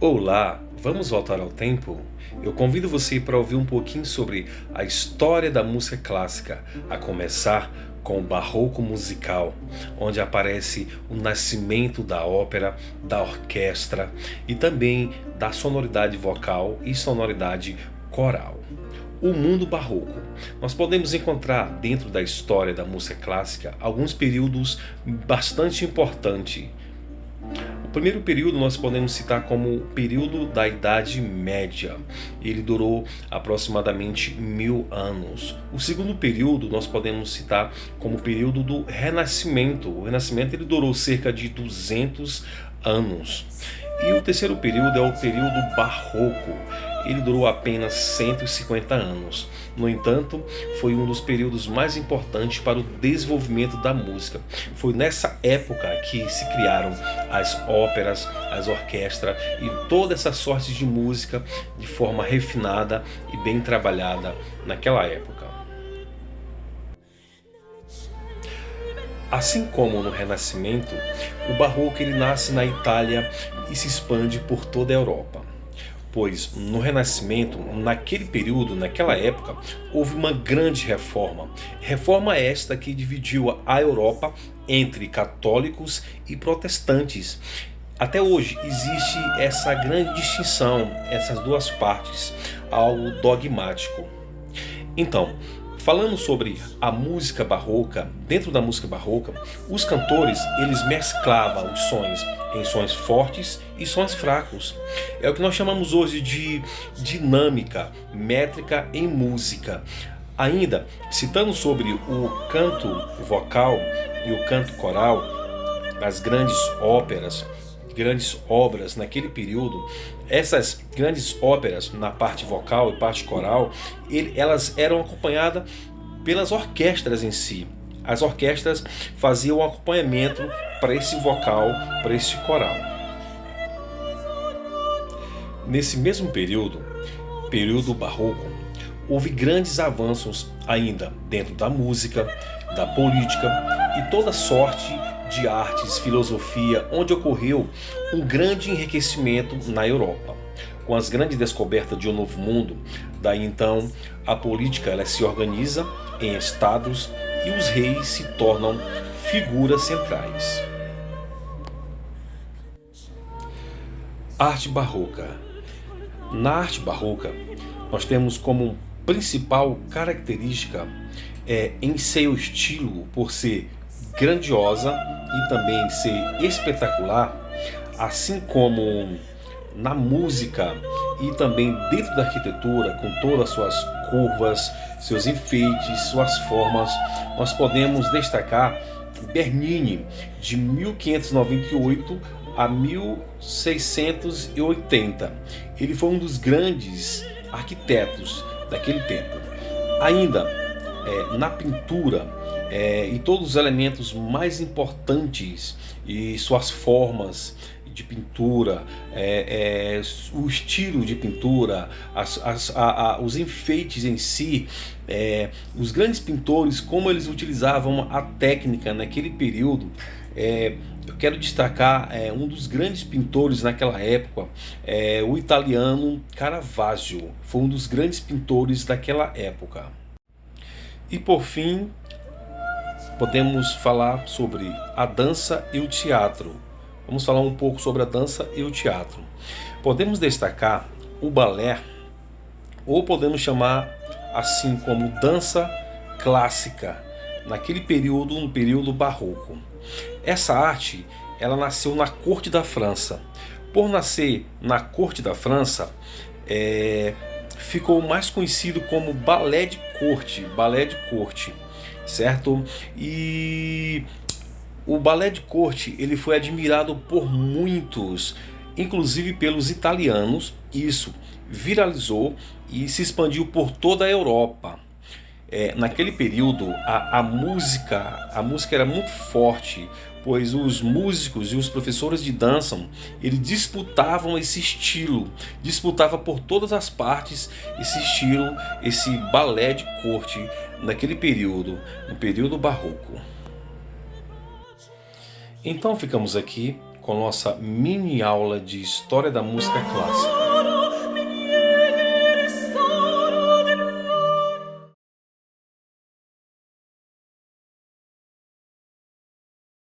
Olá, vamos voltar ao tempo? Eu convido você para ouvir um pouquinho sobre a história da música clássica, a começar com o barroco musical, onde aparece o nascimento da ópera, da orquestra e também da sonoridade vocal e sonoridade coral. O mundo barroco. Nós podemos encontrar dentro da história da música clássica alguns períodos bastante importantes. O primeiro período nós podemos citar como o período da Idade Média. Ele durou aproximadamente 1000 anos. O segundo período nós podemos citar como o período do Renascimento. O Renascimento ele durou cerca de 200 anos. E o terceiro período é o período Barroco. Ele durou apenas 150 anos. No entanto, foi um dos períodos mais importantes para o desenvolvimento da música. Foi nessa época que se criaram as óperas, as orquestras e toda essa sorte de música de forma refinada e bem trabalhada naquela época. Assim como no Renascimento, o Barroco ele nasce na Itália e se expande por toda a Europa. Pois no Renascimento, naquele período, naquela época, houve uma grande reforma. Reforma esta que dividiu a Europa entre católicos e protestantes. Até hoje existe essa grande distinção, essas duas partes, algo dogmático. Então, falando sobre a música barroca, dentro da música barroca, os cantores eles mesclavam os sons em sons fortes e sons fracos. É o que nós chamamos hoje de dinâmica métrica em música. Ainda, citando sobre o canto vocal e o canto coral, das grandes óperas, grandes obras naquele período, essas grandes óperas na parte vocal e parte coral, elas eram acompanhadas pelas orquestras em si. As orquestras faziam o acompanhamento para esse vocal, para esse coral. Nesse mesmo período barroco, houve grandes avanços ainda dentro da música, da política e toda sorte de artes, filosofia, onde ocorreu um grande enriquecimento na Europa. Com as grandes descobertas de um novo mundo, daí então a política ela se organiza em estados e os reis se tornam figuras centrais. Arte barroca. Na arte barroca, nós temos como principal característica em seu estilo, por ser grandiosa e também ser espetacular, assim como na música e também dentro da arquitetura, com todas as suas curvas, seus enfeites, suas formas, nós podemos destacar Bernini, de 1598 a 1680. Ele foi um dos grandes arquitetos daquele tempo. Ainda na pintura, e todos os elementos mais importantes e suas formas de pintura, o estilo de pintura, os enfeites em si, os grandes pintores, como eles utilizavam a técnica naquele período. Eu quero destacar um dos grandes pintores naquela época, o italiano Caravaggio, foi um dos grandes pintores daquela época. E por fim, podemos falar sobre a dança e o teatro. Vamos falar um pouco sobre a dança e o teatro. Podemos destacar o balé, ou podemos chamar assim como dança clássica, naquele período, um período barroco. Essa arte, ela nasceu na corte da França. Por nascer na corte da França, ficou mais conhecido como balé de corte, certo? E o balé de corte ele foi admirado por muitos, inclusive pelos italianos. Isso viralizou e se expandiu por toda a Europa. Naquele período a música era muito forte, pois os músicos e os professores de dança eles disputavam esse estilo, disputava por todas as partes esse estilo, esse balé de corte naquele período, no período barroco. Então ficamos aqui com nossa mini aula de História da Música Clássica.